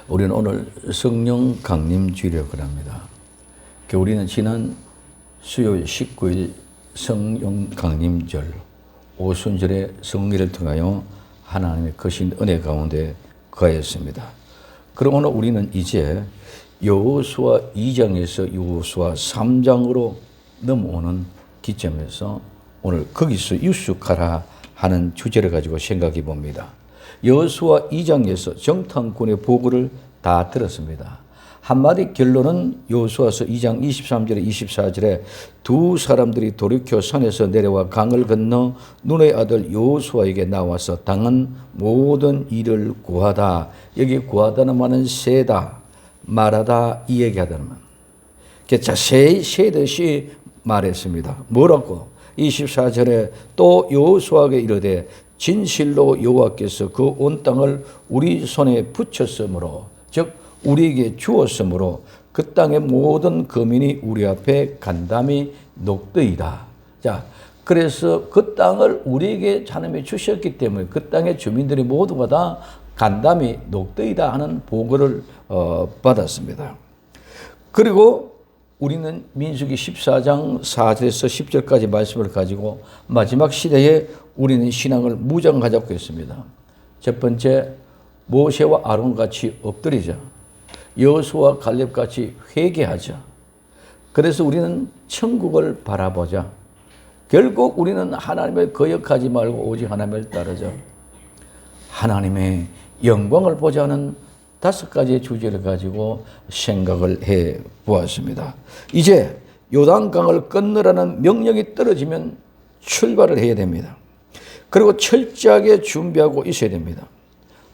우리는 오늘 성령 강림 주일이라고 합니다. 우리는 지난 수요일 19일 성령 강림절 오순절의 성리를 통하여 하나님의 거신 은혜 가운데 거하였습니다. 그럼 오늘 우리는 이제 여호수아 2장에서 여호수아 3장으로 넘어오는 기점에서 오늘 거기서 유숙하라 하는 주제를 가지고 생각해 봅니다. 여호수아 2장에서 정탐꾼의 보고를 다 들었습니다. 한마디 결론은 여호수아서 2장 23절에 24절에 두 사람들이 돌이켜 산에서 내려와 강을 건너 눈의 아들 여호수아에게 나와서 당한 모든 일을 고하다. 여기 고하다는 말은 세다, 말하다 이 얘기하다는 말. 자세히 세듯이 말했습니다. 뭐라고? 24절에 또 여호수아에게 이르되 진실로 여호와께서 그 온 땅을 우리 손에 붙였으므로 즉 우리에게 주었으므로 그 땅의 모든 거민이 우리 앞에 간담이 녹더이다. 자, 그래서 그 땅을 우리에게 하나님이 주셨기 때문에 그 땅의 주민들이 모두가 다 간담이 녹더이다 하는 보고를 받았습니다. 그리고 우리는 민수기 14장 4절에서 10절까지 말씀을 가지고 마지막 시대에 우리는 신앙을 무장하자고 했습니다. 첫 번째, 모세와 아론같이 엎드리자. 여호수아와 갈렙같이 회개하자. 그래서 우리는 천국을 바라보자. 결국 우리는 하나님을 거역하지 말고 오직 하나님을 따르자. 하나님의 영광을 보자는 5가지의 주제를 가지고 생각을 해 보았습니다. 이제 요단강을 건너라는 명령이 떨어지면 출발을 해야 됩니다. 그리고 철저하게 준비하고 있어야 됩니다.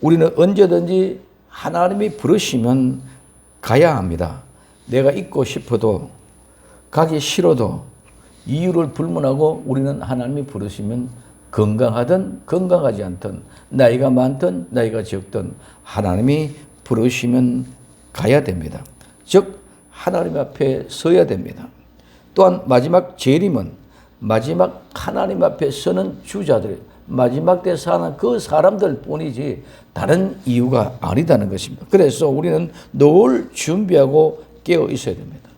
우리는 언제든지 하나님이 부르시면 가야 합니다. 내가 있고 싶어도 가기 싫어도 이유를 불문하고 우리는 하나님이 부르시면 건강하든 건강하지 않든 나이가 많든 나이가 적든 하나님이 부르시면 가야 됩니다. 즉 하나님 앞에 서야 됩니다. 또한 마지막 재림은 마지막 하나님 앞에 서는 주자들, 마지막 때 사는 그 사람들 뿐이지 다른 이유가 아니다는 것입니다. 그래서 우리는 늘 준비하고 깨어 있어야 됩니다.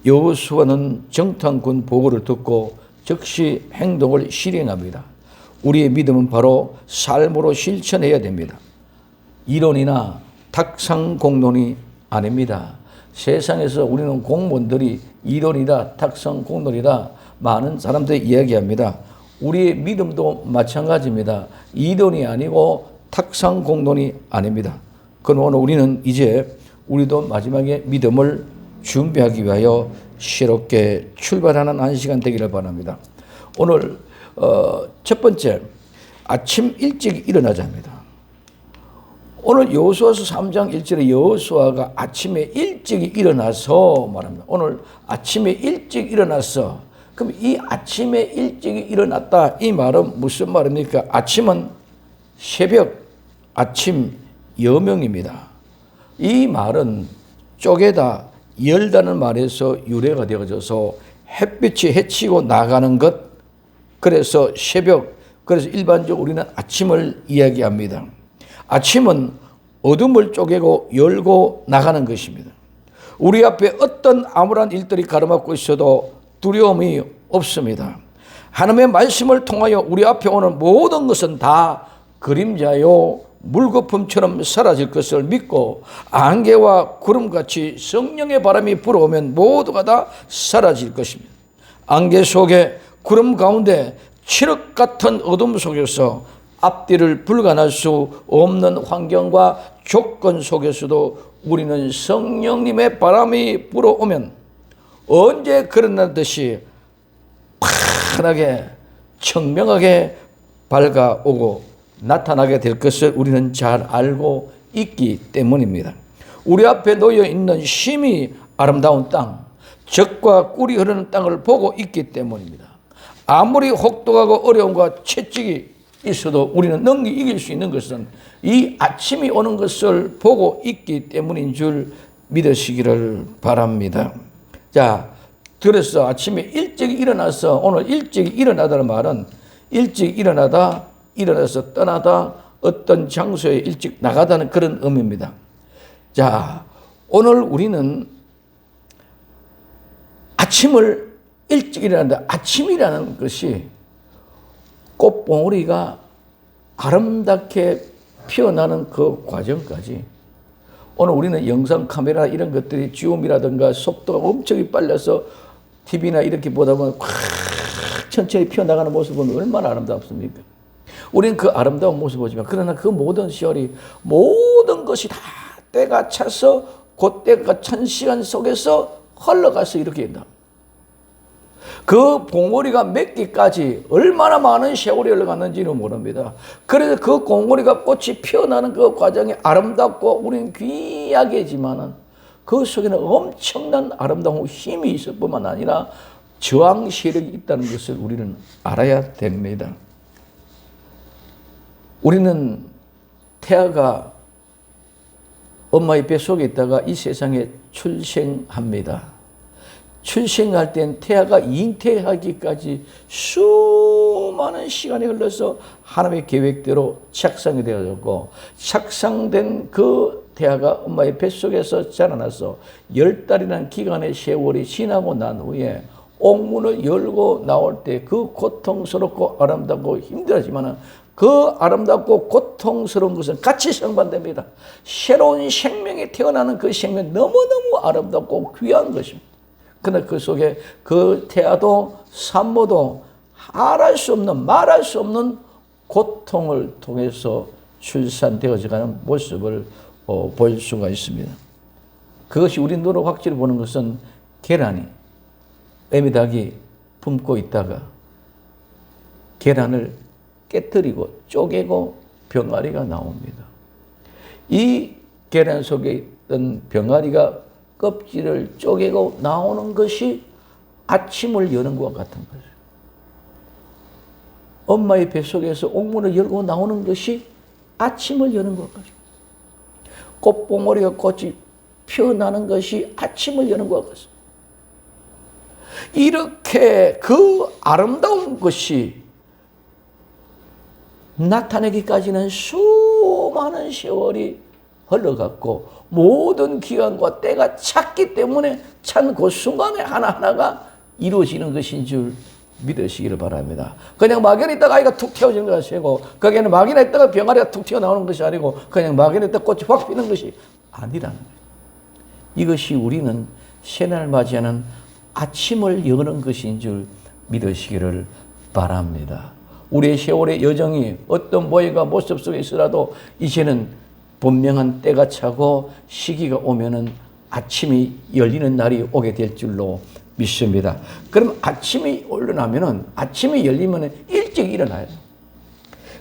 여호수아는 정탐꾼 보고를 듣고 즉시 행동을 실행합니다. 우리의 믿음은 바로 삶으로 실천해야 됩니다. 이론이나 탁상공론이 아닙니다. 세상에서 우리는 공무원들이 이론이다, 탁상공론이다 많은 사람들이 이야기합니다. 우리의 믿음도 마찬가지입니다. 이론이 아니고 탁상공론이 아닙니다. 그럼 오늘 우리는 이제 우리도 마지막에 믿음을 준비하기 위하여 새롭게 출발하는 한 시간 되기를 바랍니다. 오늘 첫 번째, 아침 일찍 일어나자 합니다. 오늘 여호수아서 3장 1절에 여호수아가 아침에 일찍 일어나서 말합니다. 오늘 아침에 일찍 일어나서, 그럼 이 아침에 일찍 일어났다 이 말은 무슨 말입니까? 아침은 새벽, 아침, 여명입니다. 이 말은 쪼개다, 열다는 말에서 유래가 되어져서 햇빛이 헤치고 나가는 것, 그래서 새벽, 그래서 일반적으로 우리는 아침을 이야기합니다. 아침은 어둠을 쪼개고 열고 나가는 것입니다. 우리 앞에 어떤 암울한 일들이 가로막고 있어도 두려움이 없습니다. 하나님의 말씀을 통하여 우리 앞에 오는 모든 것은 다 그림자요 물거품처럼 사라질 것을 믿고 안개와 구름같이 성령의 바람이 불어오면 모두가 다 사라질 것입니다. 안개 속에 구름 가운데 칠흑 같은 어둠 속에서 앞뒤를 불가할 수 없는 환경과 조건 속에서도 우리는 성령님의 바람이 불어오면 언제 그러나듯이 환하게 청명하게 밝아오고 나타나게 될 것을 우리는 잘 알고 있기 때문입니다. 우리 앞에 놓여 있는 심히 아름다운 땅, 젖과 꿀이 흐르는 땅을 보고 있기 때문입니다. 아무리 혹독하고 어려움과 채찍이 있어도 우리는 능히 이길 수 있는 것은 이 아침이 오는 것을 보고 있기 때문인 줄 믿으시기를 바랍니다. 자, 그래서 아침에 일찍 일어나서, 오늘 일찍 일어나다는 말은 일찍 일어나서 떠나다 어떤 장소에 일찍 나가다는 그런 의미입니다. 자, 오늘 우리는 아침을 일찍 일어난다. 아침이라는 것이 꽃봉오리가 아름답게 피어나는 그 과정까지, 오늘 우리는 영상 카메라 이런 것들이 줌이라든가 속도가 엄청 빨라서 TV나 이렇게 보다 보면 확 천천히 피어나가는 모습은 얼마나 아름답습니까? 우리는 그 아름다운 모습을 보지만, 그러나 그 모든 시월이, 모든 것이 다 때가 차서 그 때가 찬 시간 속에서 흘러가서 이렇게 된다. 그 봉오리가 맺기까지 얼마나 많은 세월이 흘러갔는지는 모릅니다. 그래서 그 봉오리가 꽃이 피어나는 그 과정이 아름답고 우리는 귀하게지만은 그 속에는 엄청난 아름다운 힘이 있을 뿐만 아니라 저항 세력이 있다는 것을 우리는 알아야 됩니다. 우리는 태아가 엄마의 뱃속에 있다가 이 세상에 출생합니다. 출생할 땐 태아가 잉태하기까지 수많은 시간이 흘러서 하나님의 계획대로 착상이 되어졌고, 착상된 그 태아가 엄마의 뱃속에서 자라나서 10달이라는 기간의 세월이 지나고 난 후에 옥문을 열고 나올 때 그 고통스럽고 아름답고 힘들지만 그 아름답고 고통스러운 것은 같이 상반됩니다. 새로운 생명이 태어나는 그 생명이 너무너무 아름답고 귀한 것입니다. 그러나 그 속에 그 태아도 산모도 말할 수 없는, 말할 수 없는 고통을 통해서 출산되어져가는 모습을 볼 수가 있습니다. 그것이 우리 눈으로 확실히 보는 것은 계란이, 애미닭이 품고 있다가 계란을 깨뜨리고 쪼개고 병아리가 나옵니다. 이 계란 속에 있던 병아리가 껍질을 쪼개고 나오는 것이 아침을 여는 것과 같은 거죠. 엄마의 뱃속에서 옥문을 열고 나오는 것이 아침을 여는 것 같죠. 꽃봉오리가 꽃이 피어나는 것이 아침을 여는 것 같습니다. 이렇게 그 아름다운 것이 나타내기까지는 수많은 세월이 흘러갔고 모든 기간과 때가 찼기 때문에 찬 그 순간에 하나하나가 이루어지는 것인 줄 믿으시기를 바랍니다. 그냥 막연히 있다가 아이가 툭 튀어지는 것이 아니고, 거기에는 막연히 있다가 병아리가 툭 튀어나오는 것이 아니고, 그냥 막연히 있다가 꽃이 확 피는 것이 아니라는 거예요. 이것이 우리는 새날 맞이하는 아침을 여는 것인 줄 믿으시기를 바랍니다. 우리의 세월의 여정이 어떤 모양과 모습 속에 있으라도 이제는 분명한 때가 차고 시기가 오면은 아침이 열리는 날이 오게 될 줄로 믿습니다. 그럼 아침이 일어나면은, 아침이 열리면은 일찍 일어나요.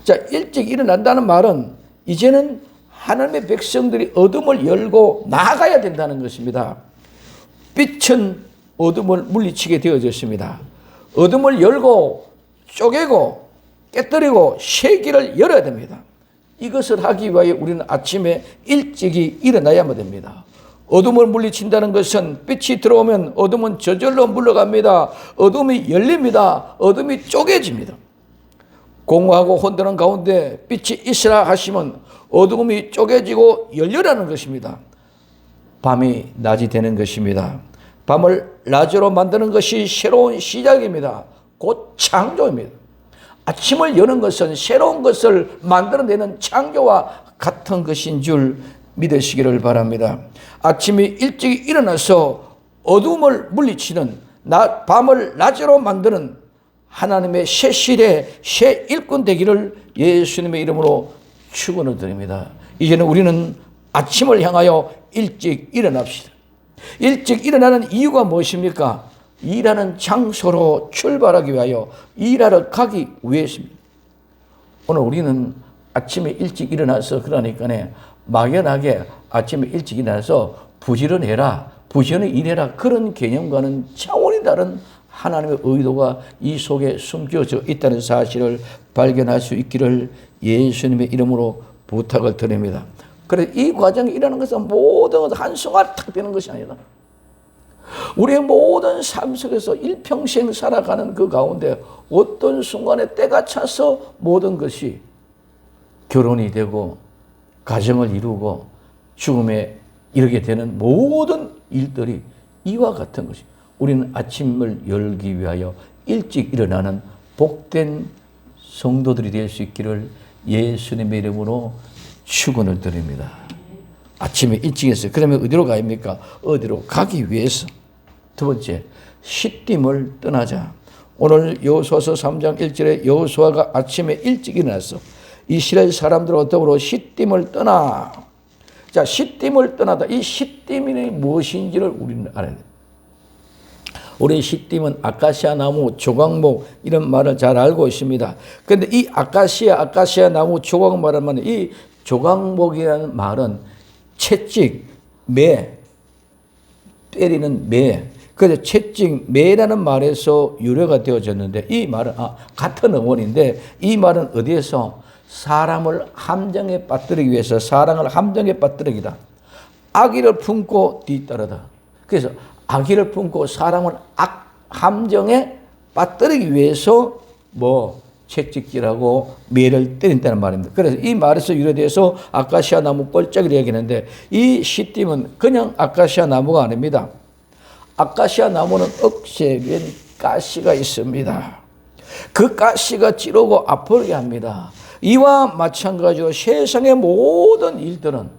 자, 일찍 일어난다는 말은 이제는 하나님의 백성들이 어둠을 열고 나가야 된다는 것입니다. 빛은 어둠을 물리치게 되어졌습니다. 어둠을 열고 쪼개고 깨뜨리고 새 길을 열어야 됩니다. 이것을 하기 위해 우리는 아침에 일찍이 일어나야만 됩니다. 어둠을 물리친다는 것은 빛이 들어오면 어둠은 저절로 물러갑니다. 어둠이 열립니다. 어둠이 쪼개집니다. 공허하고 혼돈한 가운데 빛이 있으라 하시면 어둠이 쪼개지고 열려라는 것입니다. 밤이 낮이 되는 것입니다. 밤을 낮으로 만드는 것이 새로운 시작입니다. 곧 창조입니다. 아침을 여는 것은 새로운 것을 만들어내는 창조와 같은 것인 줄 믿으시기를 바랍니다. 아침에 일찍 일어나서 어둠을 물리치는, 밤을 낮으로 만드는 하나님의 새 시대, 새 일꾼 되기를 예수님의 이름으로 축원을 드립니다. 이제는 우리는 아침을 향하여 일찍 일어납시다. 일찍 일어나는 이유가 무엇입니까? 일하는 장소로 출발하기 위하여, 일하러 가기 위해서입니다. 오늘 우리는 아침에 일찍 일어나서, 그러니까 막연하게 아침에 일찍 일어나서 부지런해라, 부지런히 일해라, 그런 개념과는 차원이 다른 하나님의 의도가 이 속에 숨겨져 있다는 사실을 발견할 수 있기를 예수님의 이름으로 부탁을 드립니다. 그래서 이 과정이 일어나는 것은 모든 것은 한순간 탁 되는 것이 아니다. 우리의 모든 삶 속에서 일평생 살아가는 그 가운데 어떤 순간에 때가 차서 모든 것이 결혼이 되고 가정을 이루고 죽음에 이렇게 되는 모든 일들이 이와 같은 것이 우리는 아침을 열기 위하여 일찍 일어나는 복된 성도들이 될 수 있기를 예수님의 이름으로 축원을 드립니다. 아침에 일찍 했어요. 그러면 어디로 가입니까? 어디로 가기 위해서. 두 번째, 시딤을 떠나자. 오늘 여호수아서 3장 1절에 여호수아가 아침에 일찍 일어났어. 이스라엘 사람들과 더불어 시딤을 떠나. 자, 시딤을 떠나다. 이 시딤이 무엇인지를 우리는 알아야 돼요. 우리 시딤은 아카시아 나무, 조각목 이런 말을 잘 알고 있습니다. 그런데 이 아카시아 나무, 조각 말하면 이 조각목이라는 말은 채찍, 매, 때리는 매. 그래서 채찍, 매라는 말에서 유래가 되어졌는데 이 말은 같은 어원인데 이 말은 어디에서 사람을 함정에 빠뜨리기 위해서 사랑을 함정에 빠뜨리기다. 악의를 품고 뒤따르다. 그래서 악의를 품고 사람을 함정에 빠뜨리기 위해서 채찍질하고 매를 때린다는 말입니다. 그래서 이 말에서 유래돼서 아카시아 나무 꼴짝이를 얘기하는데 이 시딤은 그냥 아카시아 나무가 아닙니다. 아카시아 나무는 억새된 가시가 있습니다. 그 가시가 찌르고 아프게 합니다. 이와 마찬가지로 세상의 모든 일들은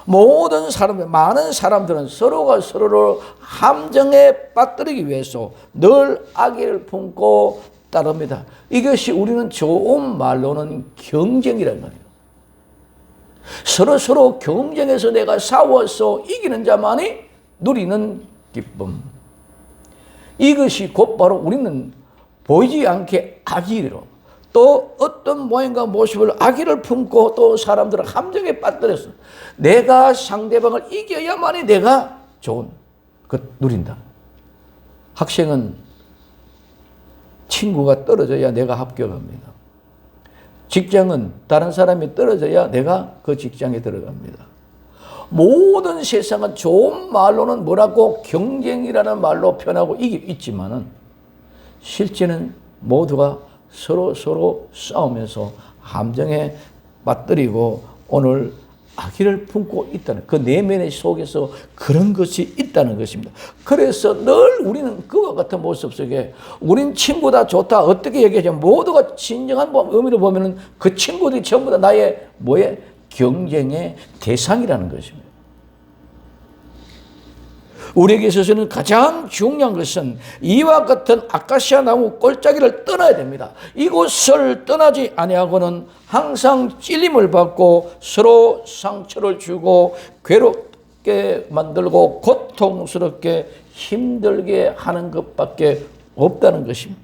모든 사람들, 많은 사람들은 서로가 서로를 함정에 빠뜨리기 위해서 늘 악의를 품고 따릅니다. 이것이 우리는 좋은 말로는 경쟁이란 말이에요. 서로 경쟁해서 내가 싸워서 이기는 자만이 누리는 기쁨. 이것이 곧바로 우리는 보이지 않게 악의로 또 어떤 모양과 모습을 악의를 품고 또 사람들을 함정에 빠뜨려서 내가 상대방을 이겨야만이 내가 좋은 것 누린다. 학생은 친구가 떨어져야 내가 합격합니다. 직장은 다른 사람이 떨어져야 내가 그 직장에 들어갑니다. 모든 세상은 좋은 말로는 뭐라고 경쟁이라는 말로 표현하고 있지만은 실제는 모두가 서로 싸우면서 함정에 빠뜨리고 오늘 악의를 품고 있다는 그 내면의 속에서 그런 것이 있다는 것입니다. 그래서 늘 우리는 그와 같은 모습 속에 우린 친구다 좋다 어떻게 얘기하죠? 모두가 진정한 의미로 보면은 그 친구들이 전부 다 나의 경쟁의 대상이라는 것입니다. 우리에게 있어서는 가장 중요한 것은 이와 같은 아카시아 나무 꼴짜기를 떠나야 됩니다. 이곳을 떠나지 아니하고는 항상 찔림을 받고 서로 상처를 주고 괴롭게 만들고 고통스럽게 힘들게 하는 것밖에 없다는 것입니다.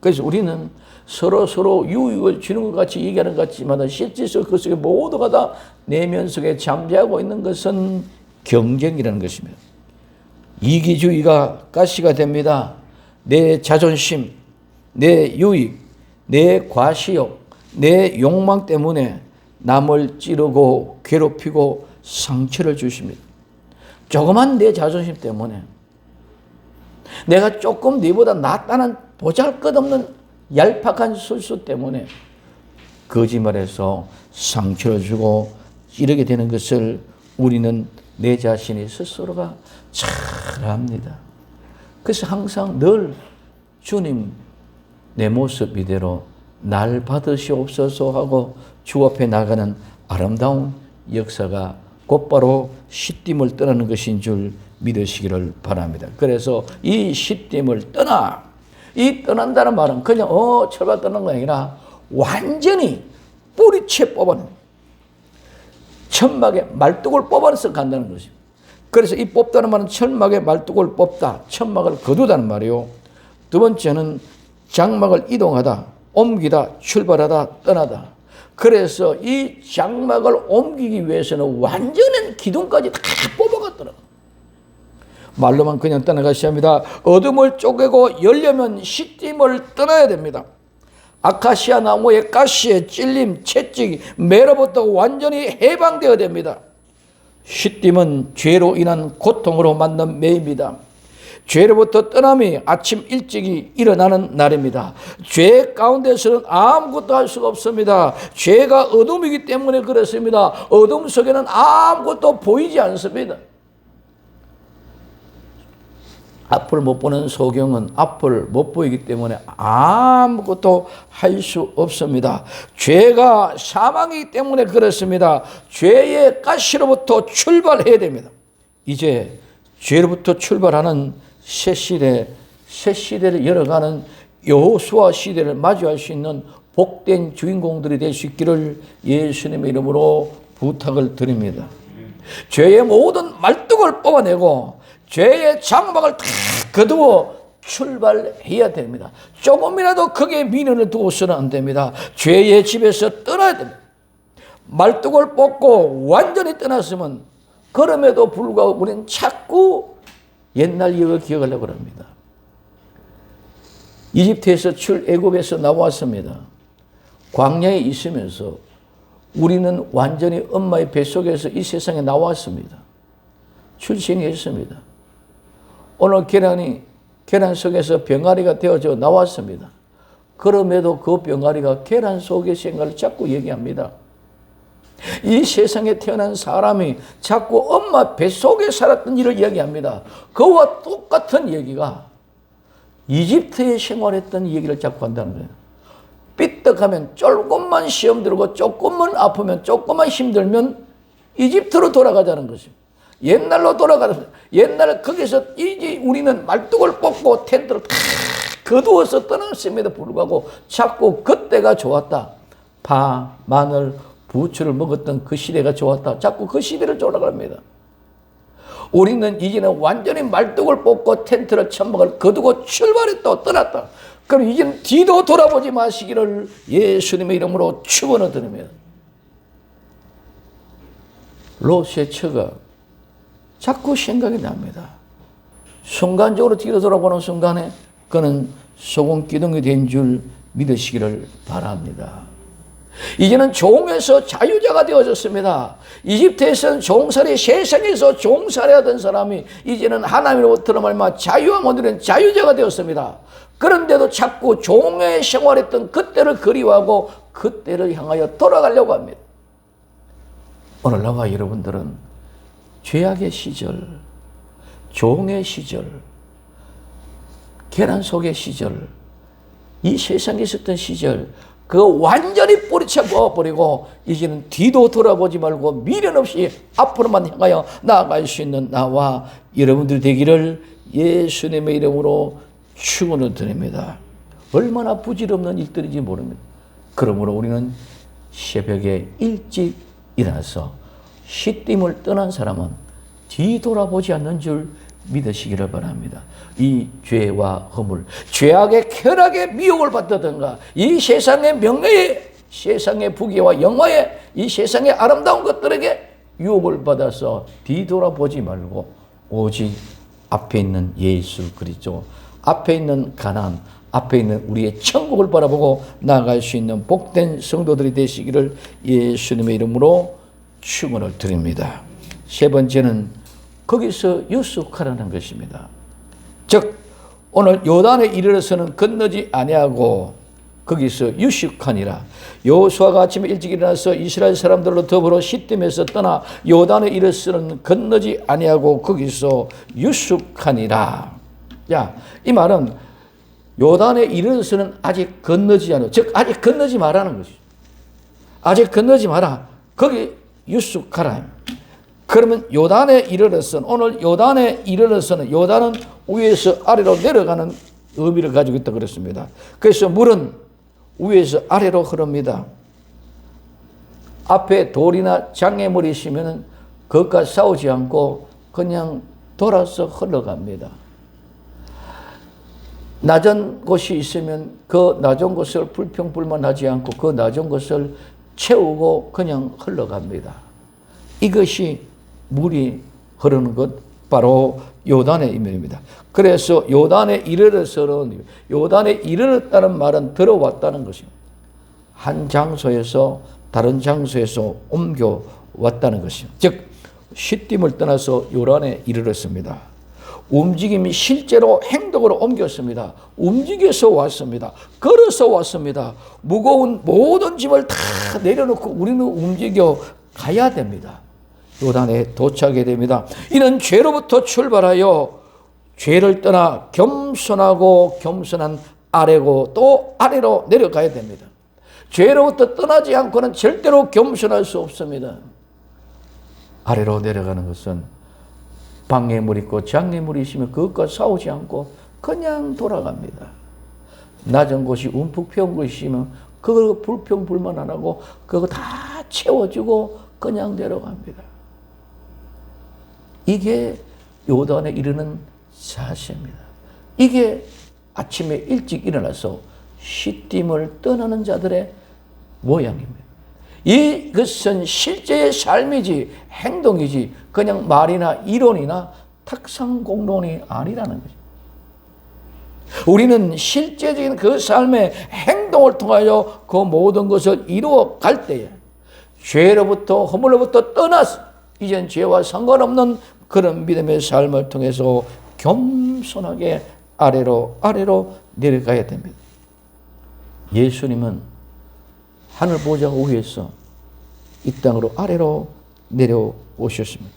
그래서 우리는 서로 유익을 주는 것 같이 얘기하는 것 같지만 실질적으로 그 속에 모두가 다 내면 속에 잠재하고 있는 것은 경쟁이라는 것입니다. 이기주의가 가시가 됩니다. 내 자존심, 내 유익, 내 과시욕, 내 욕망 때문에 남을 찌르고 괴롭히고 상처를 주십니다. 조그만 내 자존심 때문에 내가 조금 네보다 낫다는 보잘것없는 얄팍한 실수 때문에 거짓말해서 상처를 주고 찌르게 되는 것을 우리는 내 자신이 스스로가 잘 압니다. 그래서 항상 늘 주님 내 모습 이대로 날 받으시옵소서 하고 주 앞에 나가는 아름다운 역사가 곧바로 시딤을 떠나는 것인 줄 믿으시기를 바랍니다. 그래서 이 시딤을 이 떠난다는 말은 그냥 철발 떠나는 게 아니라 완전히 뿌리채 뽑아내는 천막에 말뚝을 뽑아내서 간다는 것입니다. 그래서 이 뽑다는 말은 천막에 말뚝을 뽑다, 천막을 거두다는 말이요. 두 번째는 장막을 이동하다, 옮기다, 출발하다, 떠나다. 그래서 이 장막을 옮기기 위해서는 완전한 기둥까지 다 뽑아갔더라고요. 말로만 그냥 떠나가셔야 합니다. 어둠을 쪼개고 열려면 시딤을 떠나야 됩니다. 아카시아 나무의 가시에 찔림, 채찍, 매로부터 완전히 해방되어야 됩니다. 시딤은 죄로 인한 고통으로 만든 매입니다. 죄로부터 떠남이 아침 일찍이 일어나는 날입니다. 죄 가운데서는 아무것도 할 수가 없습니다. 죄가 어둠이기 때문에 그렇습니다. 어둠 속에는 아무것도 보이지 않습니다. 앞을 못 보는 소경은 앞을 못 보이기 때문에 아무것도 할 수 없습니다. 죄가 사망이기 때문에 그렇습니다. 죄의 가시로부터 출발해야 됩니다. 이제 죄로부터 출발하는 새 시대를 열어가는 여호수아 시대를 맞이할 수 있는 복된 주인공들이 될 수 있기를 예수님의 이름으로 부탁을 드립니다. 죄의 모든 말뚝을 뽑아내고 죄의 장막을 다 거두어 출발해야 됩니다. 조금이라도 크게 미련을 두고서는 안 됩니다. 죄의 집에서 떠나야 됩니다. 말뚝을 뽑고 완전히 떠났으면 그럼에도 불구하고 우리는 자꾸 옛날 기억을 기억하려고 합니다. 이집트에서 애굽에서 나왔습니다. 광야에 있으면서 우리는 완전히 엄마의 뱃속에서 이 세상에 나왔습니다. 출생했습니다. 오늘 계란 속에서 병아리가 되어져 나왔습니다. 그럼에도 그 병아리가 계란 속의 생각을 자꾸 얘기합니다. 이 세상에 태어난 사람이 자꾸 엄마 뱃속에 살았던 일을 이야기합니다. 그와 똑같은 얘기가 이집트에 생활했던 얘기를 자꾸 한다는 거예요. 삐딱하면 조금만 시험 들고 조금만 아프면 조금만 힘들면 이집트로 돌아가자는 것입니다. 옛날로 돌아가는, 옛날 거기서 이제 우리는 말뚝을 뽑고 텐트를 다 거두어서 떠났음에도 불구하고 자꾸 그때가 좋았다. 파, 마늘, 부추를 먹었던 그 시대가 좋았다. 자꾸 그 시대를 돌아갑니다. 우리는 이제는 완전히 말뚝을 뽑고 텐트를 천막을 거두고 출발했다. 떠났다. 그럼 이제는 뒤도 돌아보지 마시기를 예수님의 이름으로 축원을 드립니다. 롯의 처가 자꾸 생각이 납니다. 순간적으로 뒤로 돌아보는 순간에 그는 소금 기둥이 된 줄 믿으시기를 바랍니다. 이제는 종에서 자유자가 되어졌습니다. 이집트에서는 종살이, 세상에서 종살이하던 사람이 이제는 하나님으로부터 말미암아 자유함 얻는 자유자가 되었습니다. 그런데도 자꾸 종의 생활했던 그때를 그리워하고 그때를 향하여 돌아가려고 합니다. 오늘 나와 여러분들은 죄악의 시절, 종의 시절, 계란 속의 시절, 이 세상에 있었던 시절, 그거 완전히 뿌리쳐 부어버리고 이제는 뒤도 돌아보지 말고 미련 없이 앞으로만 향하여 나아갈 수 있는 나와 여러분들 되기를 예수님의 이름으로 축원을 드립니다. 얼마나 부질없는 일들인지 모릅니다. 그러므로 우리는 새벽에 일찍 일어나서 시딤을 떠난 사람은 뒤돌아보지 않는 줄 믿으시기를 바랍니다. 이 죄와 허물, 죄악의 쾌락의 미혹을 받다든가 이 세상의 명예에, 세상의 부귀와 영화에, 이 세상의 아름다운 것들에게 유혹을 받아서 뒤돌아보지 말고 오직 앞에 있는 예수 그리스도, 앞에 있는 가나안, 앞에 있는 우리의 천국을 바라보고 나아갈 수 있는 복된 성도들이 되시기를 예수님의 이름으로 축원을 드립니다. 세 번째는 거기서 유숙하라는 것입니다. 즉 오늘 요단에 이르러서는 건너지 아니하고 거기서 유숙하니라. 여호수아가 아침에 일찍 일어나서 이스라엘 사람들로 더불어 시딤에서 떠나 요단에 이르러서는 건너지 아니하고 거기서 유숙하니라. 자, 이 말은 요단에 이르러서는 아직 건너지 않아. 즉 아직 건너지 말라는 것이죠. 아직 건너지 마라. 거기 유숙하라. 그러면 요단에 이르러서는, 오늘 요단에 이르러서는, 요단은 위에서 아래로 내려가는 의미를 가지고 있다고 그랬습니다. 그래서 물은 위에서 아래로 흐릅니다. 앞에 돌이나 장애물이 있으면 그것과 싸우지 않고 그냥 돌아서 흘러갑니다. 낮은 곳이 있으면 그 낮은 곳을 불평불만하지 않고 그 낮은 곳을 채우고 그냥 흘러갑니다. 이것이 물이 흐르는 것 바로 요단의 이면입니다. 그래서 요단에 이르러서는, 요단에 이르렀다는 말은 들어왔다는 것입니다. 한 장소에서 다른 장소에서 옮겨왔다는 것입니다. 즉 시딤을 떠나서 요단에 이르렀습니다. 움직임이 실제로 행동으로 옮겼습니다. 움직여서 왔습니다. 걸어서 왔습니다. 무거운 모든 짐을 다 내려놓고 우리는 움직여 가야 됩니다. 요단에 도착하게 됩니다. 이는 죄로부터 출발하여 죄를 떠나 겸손하고 겸손한 아래고 또 아래로 내려가야 됩니다. 죄로부터 떠나지 않고는 절대로 겸손할 수 없습니다. 아래로 내려가는 것은 방해물 있고 장애물이 있으면 그것과 싸우지 않고 그냥 돌아갑니다. 낮은 곳이 움푹 패운 것이 있으면 그걸 불평불만 안 하고 그거 다 채워주고 그냥 내려갑니다. 이게 요단에 이르는 자세입니다. 이게 아침에 일찍 일어나서 시딤을 떠나는 자들의 모양입니다. 이것은 실제의 삶이지 행동이지 그냥 말이나 이론이나 탁상공론이 아니라는 거죠. 우리는 실제적인 그 삶의 행동을 통하여 그 모든 것을 이루어 갈 때에 죄로부터 허물로부터 떠나서 이젠 죄와 상관없는 그런 믿음의 삶을 통해서 겸손하게 아래로 내려가야 됩니다. 예수님은 하늘 보좌 위에서 이 땅으로 아래로 내려오셨습니다.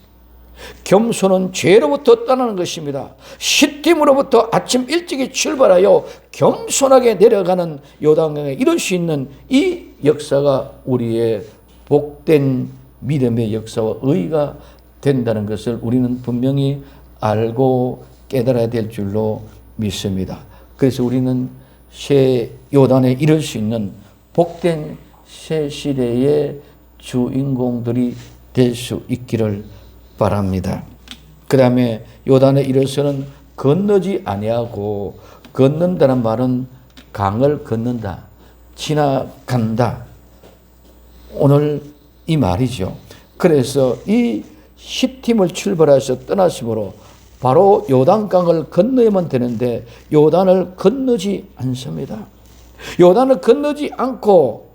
겸손은 죄로부터 떠나는 것입니다. 시딤으로부터 아침 일찍이 출발하여 겸손하게 내려가는 요단강에 이룰 수 있는 이 역사가 우리의 복된 믿음의 역사와 의가 된다는 것을 우리는 분명히 알고 깨달아야 될 줄로 믿습니다. 그래서 우리는 새 요단에 이룰 수 있는 복된 새 시대의 주인공들이 될 수 있기를 바랍니다. 그 다음에 요단에 이르러서는 건너지 아니하고, 건넌다는 말은 강을 건넌다, 지나간다, 오늘 이 말이죠. 그래서 이 시딤을 출발해서 떠났으므로 바로 요단강을 건너야만 되는데 요단을 건너지 않습니다. 요단을 건너지 않고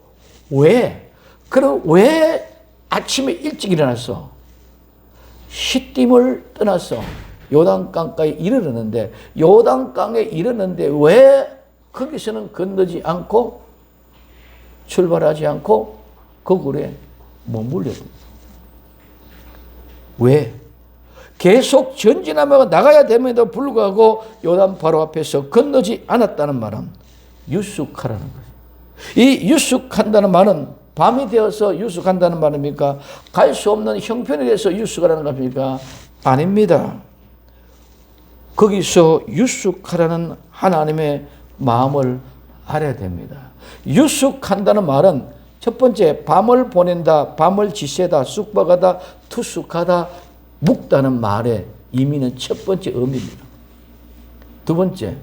그럼 왜 아침에 일찍 일어나서 시딤을 떠나서 요단강가에 이르렀는데, 요단강에 이르렀는데 왜 거기서는 건너지 않고 출발하지 않고 그 굴에 머물려요? 왜? 계속 전진하며 나가야 됨에도 불구하고 요단 바로 앞에서 건너지 않았다는 말은 유숙하라는 거죠. 이 유숙한다는 말은 밤이 되어서 유숙한다는 말입니까? 갈 수 없는 형편이 돼서 유숙하라는 겁니까? 아닙니다. 거기서 유숙하라는 하나님의 마음을 알아야 됩니다. 유숙한다는 말은 첫 번째, 밤을 보낸다, 밤을 지새다, 숙박하다, 투숙하다, 묵다는 말의 의미는 첫 번째 의미입니다. 두 번째,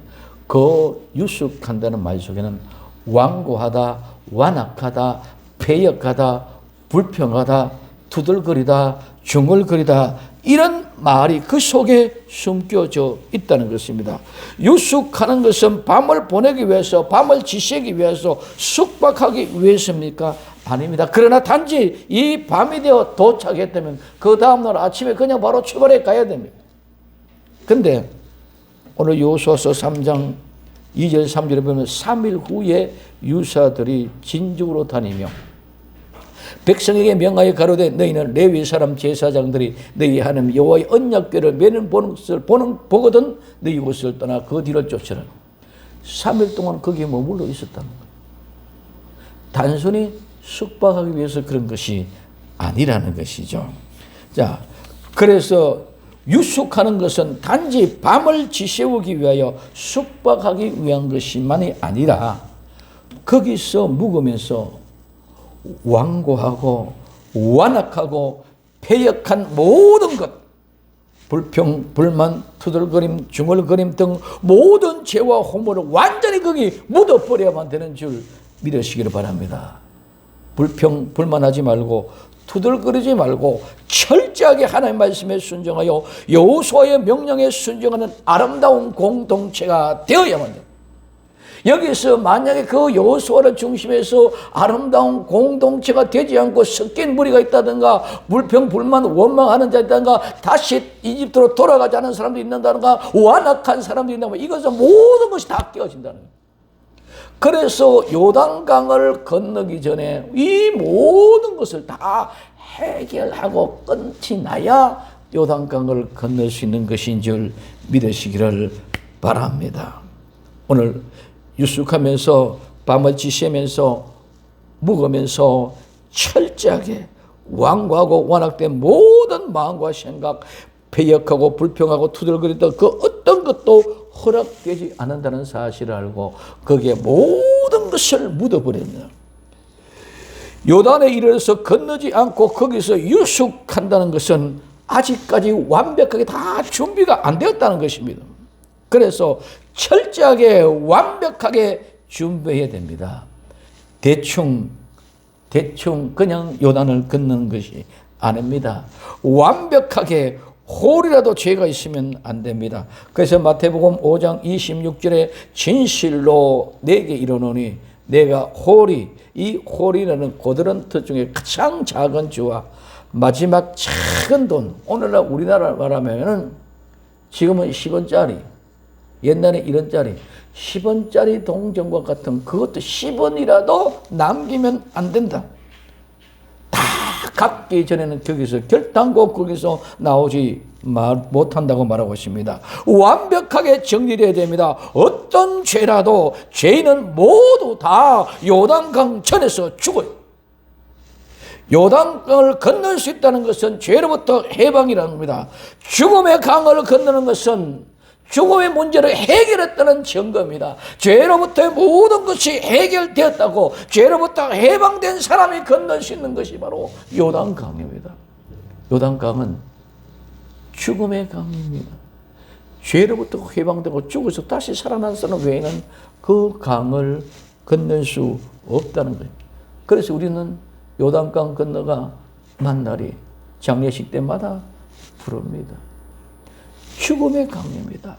그 유숙한다는 말 속에는 완고하다, 완악하다, 패역하다, 불평하다, 투덜거리다, 중얼거리다, 이런 말이 그 속에 숨겨져 있다는 것입니다. 유숙하는 것은 밤을 보내기 위해서, 밤을 지새기 위해서, 숙박하기 위해서입니까? 아닙니다. 그러나 단지 이 밤이 되어 도착했다면 그 다음날 아침에 그냥 바로 출발해 가야 됩니다. 근데 오늘 여호수아서 3장 2절 3절에 보면 3일 후에 유사들이 진죽으로 다니며 백성에게 명하여 가로되 너희는 레위 사람 제사장들이 너희 하나님 여호와의 언약궤를 매년 보는 것을 보거든 너희 곳을 떠나 그 뒤를 쫓으라. 3일 동안 거기에 머물러 있었다는 거예요. 단순히 숙박하기 위해서 그런 것이 아니라는 것이죠. 자, 그래서 유숙하는 것은 단지 밤을 지새우기 위하여 숙박하기 위한 것이만이 아니라 거기서 묵으면서 완고하고 완악하고 패역한 모든 것, 불평, 불만, 투덜거림, 중얼거림 등 모든 죄와 허물을 완전히 거기 묻어버려야만 되는 줄 믿으시기를 바랍니다. 불평, 불만하지 말고 투덜거리지 말고 철저하게 하나님의 말씀에 순종하여 여호수아의 명령에 순종하는 아름다운 공동체가 되어야만 됩니다. 여기서 만약에 그 여호수아를 중심해서 아름다운 공동체가 되지 않고 섞인 무리가 있다든가 불평불만 원망하는 자가 있다든가 다시 이집트로 돌아가지 않은 사람도 있는다든가 완악한 사람도 있다든가 이것은 모든 것이 다 깨어진다는 거예요. 그래서 요단강을 건너기 전에 이 모든 것을 다 해결하고 끝이 나야 요단강을 건널 수 있는 것인 줄 믿으시기를 바랍니다. 오늘 유숙하면서 밤을 지새면서 묵으면서 철저하게 완고하고 완악된 모든 마음과 생각, 패역하고 불평하고 투덜거리던 그 어떤 것도 허락되지 않는다는 사실을 알고 거기에 모든 것을 묻어버렸네요. 요단에 이르러서 건너지 않고 거기서 유숙한다는 것은 아직까지 완벽하게 다 준비가 안 되었다는 것입니다. 그래서 철저하게 완벽하게 준비해야 됩니다. 대충 그냥 요단을 건너는 것이 아닙니다. 완벽하게 홀이라도 죄가 있으면 안 됩니다. 그래서 마태복음 5장 26절에 진실로 내게 이르노니 내가 홀이, 이 홀이라는 고드런트 중에 가장 작은 주와 마지막 작은 돈, 오늘날 우리나라 말하면은 지금은 10원짜리, 옛날에 1원짜리, 10원짜리 동전과 같은 그것도 10원이라도 남기면 안 된다. 다 갚기 전에는 거기서 결단코 거기서 나오지 못한다고 말하고 있습니다. 완벽하게 정리되어야 됩니다. 어떤 죄라도 죄인은 모두 다 요단강 전에서 죽어요. 요단강을 건널 수 있다는 것은 죄로부터 해방이라는 겁니다. 죽음의 강을 건너는 것은 죽음의 문제를 해결했다는 증거입니다. 죄로부터의 모든 것이 해결되었다고 죄로부터 해방된 사람이 건널 수 있는 것이 바로 요단강입니다. 요단강은 죽음의 강입니다. 죄로부터 해방되고 죽어서 다시 살아난 사람 외에는 그 강을 건널 수 없다는 거예요. 그래서 우리는 요단강 건너가 만날이 장례식 때마다 부릅니다. 죽음의 강입니다.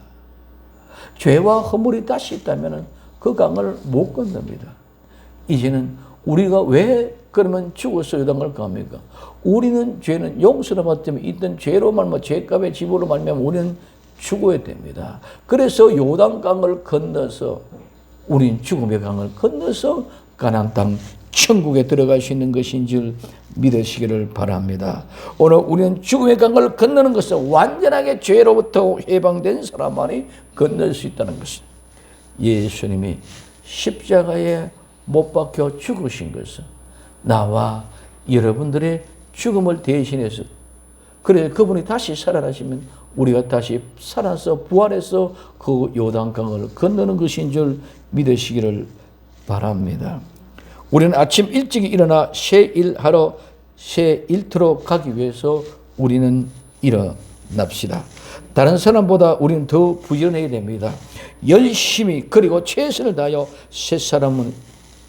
죄와 허물이 다시 있다면 그 강을 못 건넙니다. 이제는 우리가 왜 그러면 죽어서 요단강을 갑니까? 우리는 죄는 용서를 받으면 있던 죄로 말면 죄값의 지불로 말면 우리는 죽어야 됩니다. 그래서 요단강을 건너서 우린 죽음의 강을 건너서 가나안 땅 천국에 들어갈 수 있는 것인 줄 믿으시기를 바랍니다. 오늘 우리는 죽음의 강을 건너는 것은 완전하게 죄로부터 해방된 사람만이 건널 수 있다는 것입니다. 예수님이 십자가에 못 박혀 죽으신 것은 나와 여러분들의 죽음을 대신해서 그래서 그분이 다시 살아나시면 우리가 다시 살아서 부활해서 그 요단강을 건너는 것인 줄 믿으시기를 바랍니다. 우리는 아침 일찍 일어나 새 일하러 새 일터로 가기 위해서 우리는 일어납시다. 다른 사람보다 우리는 더 부지런해야 됩니다. 열심히 그리고 최선을 다하여 새 사람은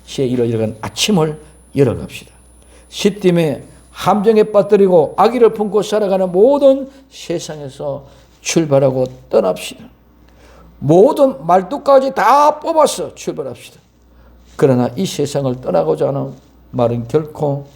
새 일을 일어간 아침을 열어갑시다. 시 때문에 함정에 빠뜨리고 악의를 품고 살아가는 모든 세상에서 출발하고 떠납시다. 모든 말뚝까지 다 뽑아서 출발합시다. 그러나 이 세상을 떠나고자 하는 말은 결코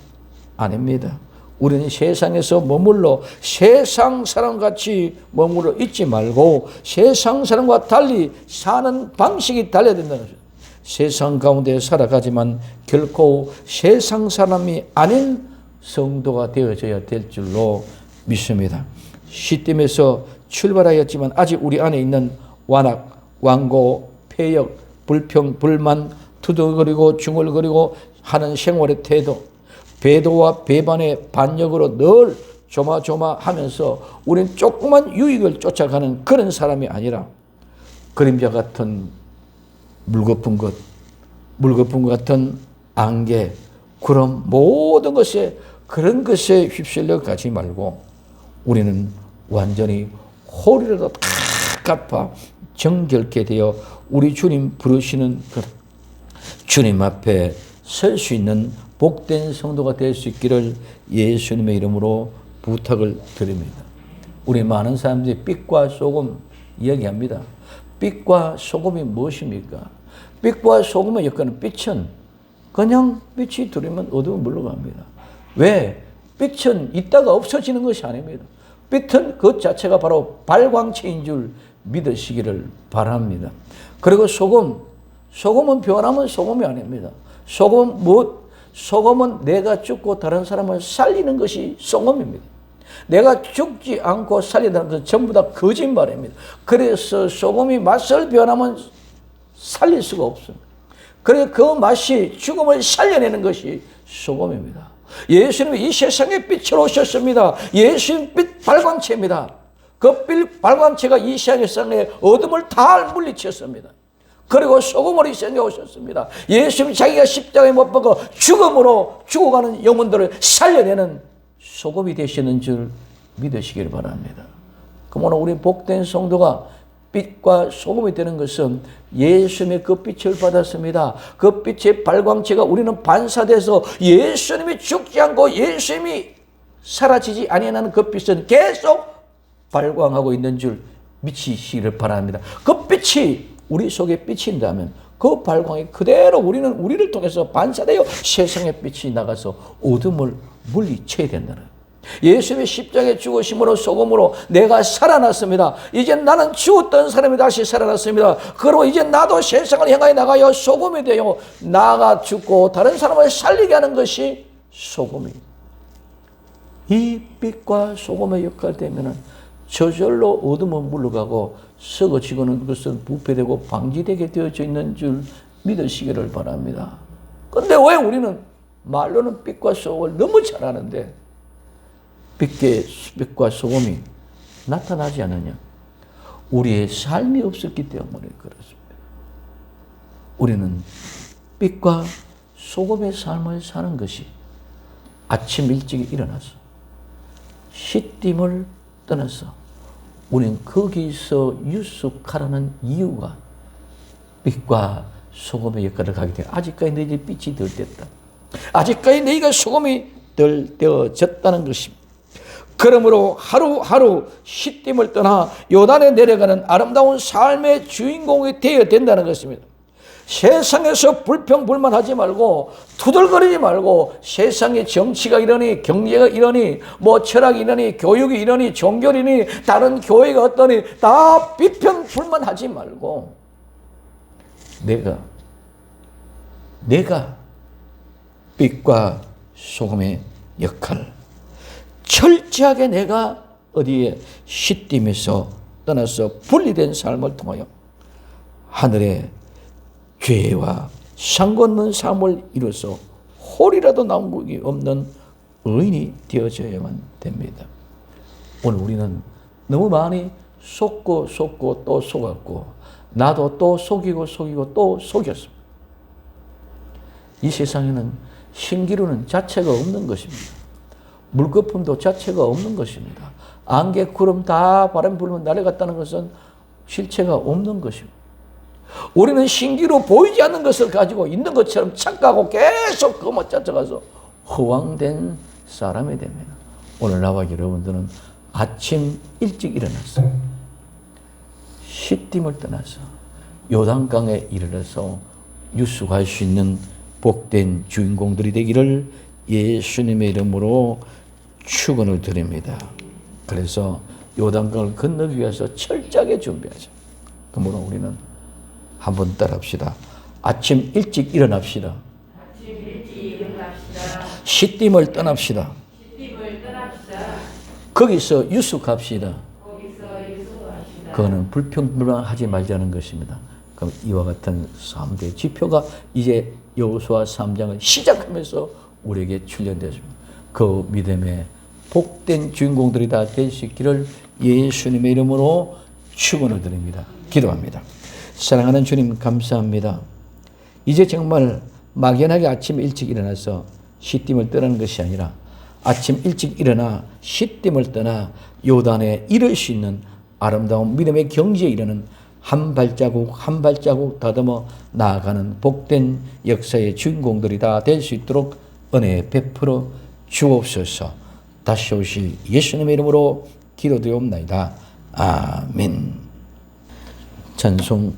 아닙니다. 우리는 세상에서 머물러 세상 사람같이 머물러 있지 말고 세상 사람과 달리 사는 방식이 달라야 된다는 것입니다. 세상 가운데 살아가지만 결코 세상 사람이 아닌 성도가 되어져야 될 줄로 믿습니다. 시댐에서 출발하였지만 아직 우리 안에 있는 완악, 완고, 폐역, 불평, 불만, 투덜거리고 중얼거리고 하는 생활의 태도, 배도와 배반의 반역으로 늘 조마조마하면서 우리는 조그만 유익을 쫓아가는 그런 사람이 아니라 그림자 같은 물거품 것 같은 안개, 그런 모든 것에 그런 것에 휩쓸려 가지 말고 우리는 완전히 홀이라도 다 갚아 정결케 되어 우리 주님 부르시는 그 주님 앞에 설 수 있는 복된 성도가 될 수 있기를 예수님의 이름으로 부탁을 드립니다. 우리 많은 사람들이 빛과 소금 이야기합니다. 빛과 소금이 무엇입니까? 빛과 소금의 역할은 빛은 그냥 빛이 들어오면 어두운 물러갑니다. 왜? 빛은 있다가 없어지는 것이 아닙니다. 빛은 그 자체가 바로 발광체인 줄 믿으시기를 바랍니다. 그리고 소금은 변하면 소금이 아닙니다. 소금은 내가 죽고 다른 사람을 살리는 것이 소금입니다. 내가 죽지 않고 살린다는 것은 전부 다 거짓말입니다. 그래서 소금이 맛을 변하면 살릴 수가 없습니다. 그래서 그 맛이 죽음을 살려내는 것이 소금입니다. 예수님이 이 세상에 빛으로 오셨습니다. 예수님 빛 발광체입니다. 그 빛 발광체가 이 세상에 어둠을 다 물리쳤습니다. 그리고 소금으로 이 세상에 오셨습니다. 예수님 자기가 십자가에 못 박아 죽음으로 죽어가는 영혼들을 살려내는 소금이 되시는 줄 믿으시길 바랍니다. 그러므로 우리 복된 성도가 빛과 소금이 되는 것은 예수님의 그 빛을 받았습니다. 그 빛의 발광체가 우리는 반사돼서 예수님이 죽지 않고 예수님이 사라지지 아니하는 그 빛은 계속 발광하고 있는 줄 믿으시기를 바랍니다. 그 빛이 우리 속에 비친다면 그 발광이 그대로 우리를 통해서 반사되어 세상의 빛이 나가서 어둠을 물리쳐야 된다는 거예요. 예수님의 십자가에 죽으심으로 소금으로 내가 살아났습니다. 이제 나는 죽었던 사람이 다시 살아났습니다. 그리고 이제 나도 세상을 향하여 나가여 소금이 되어 나가 죽고 다른 사람을 살리게 하는 것이 소금입니다. 이 빛과 소금의 역할이 되면 저절로 어둠은 물러가고 썩어지고는 그것은 부패되고 방지되게 되어져 있는 줄 믿으시기를 바랍니다. 그런데 왜 우리는 말로는 빛과 소금을 너무 잘 아는데 빛과 소금이 나타나지 않느냐? 우리의 삶이 없었기 때문에 그렇습니다. 우리는 빛과 소금의 삶을 사는 것이 아침 일찍 일어나서 시딤을 떠나서 우리는 거기서 유숙하라는 이유가 빛과 소금의 역할을 하게 돼요. 아직까지 너희들이 빛이 덜 됐다. 아직까지 너희가 소금이 덜 되어졌다는 것입니다. 그러므로 하루하루 시딤을 떠나 요단에 내려가는 아름다운 삶의 주인공이 되어야 된다는 것입니다. 세상에서 불평불만하지 말고 투덜거리지 말고 세상의 정치가 이러니 경제가 이러니 뭐 철학이 이러니 교육이 이러니 종교가 이러니 다른 교회가 어떠니 다 비평불만하지 말고 내가 빛과 소금의 역할 철저하게 내가 어디에 시딤에서 떠나서 분리된 삶을 통하여 하늘의 죄와 상관없는 삶을 이루어서 홀이라도 남국이 없는 의인이 되어져야만 됩니다. 오늘 우리는 너무 많이 속고 또 속았고 나도 또 속이고 또 속였습니다. 이 세상에는 신기루는 자체가 없는 것입니다. 물거품도 자체가 없는 것입니다. 안개, 구름 다 바람 불면 날아갔다는 것은 실체가 없는 것입니다. 우리는 신기루 보이지 않는 것을 가지고 있는 것처럼 착각하고 계속 그것만 쫓아가서 허황된 사람이 됩니다. 오늘 나와 여러분들은 아침 일찍 일어나서 시딤을 떠나서 요단강에 이르러서 유숙할 수 있는 복된 주인공들이 되기를 예수님의 이름으로 축원을 드립니다. 그래서 요단강을 건너기 위해서 철저하게 준비하자. 그러므로 우리는 한번 따라합시다. 아침 일찍 일어납시다. 시딤을 떠납시다. 거기서 유숙합시다. 그거는 불평불만하지 말자는 것입니다. 그럼 이와 같은 3대 지표가 이제 여호수아 3장을 시작하면서 우리에게 출현되었습니다. 그 믿음의 복된 주인공들이 다 될 수 있기를 예수님의 이름으로 축원을 드립니다. 기도합니다. 사랑하는 주님 감사합니다. 이제 정말 막연하게 아침 일찍 일어나서 시딤을 떠나는 것이 아니라 아침 일찍 일어나 시딤을 떠나 요단에 이를 수 있는 아름다운 믿음의 경지에 이르는 한 발자국 한 발자국 다듬어 나아가는 복된 역사의 주인공들이 다 될 수 있도록 은혜 베풀어 주옵소서. 다시 오실 예수님의 이름으로 기도드리옵나이다. 아멘. 찬송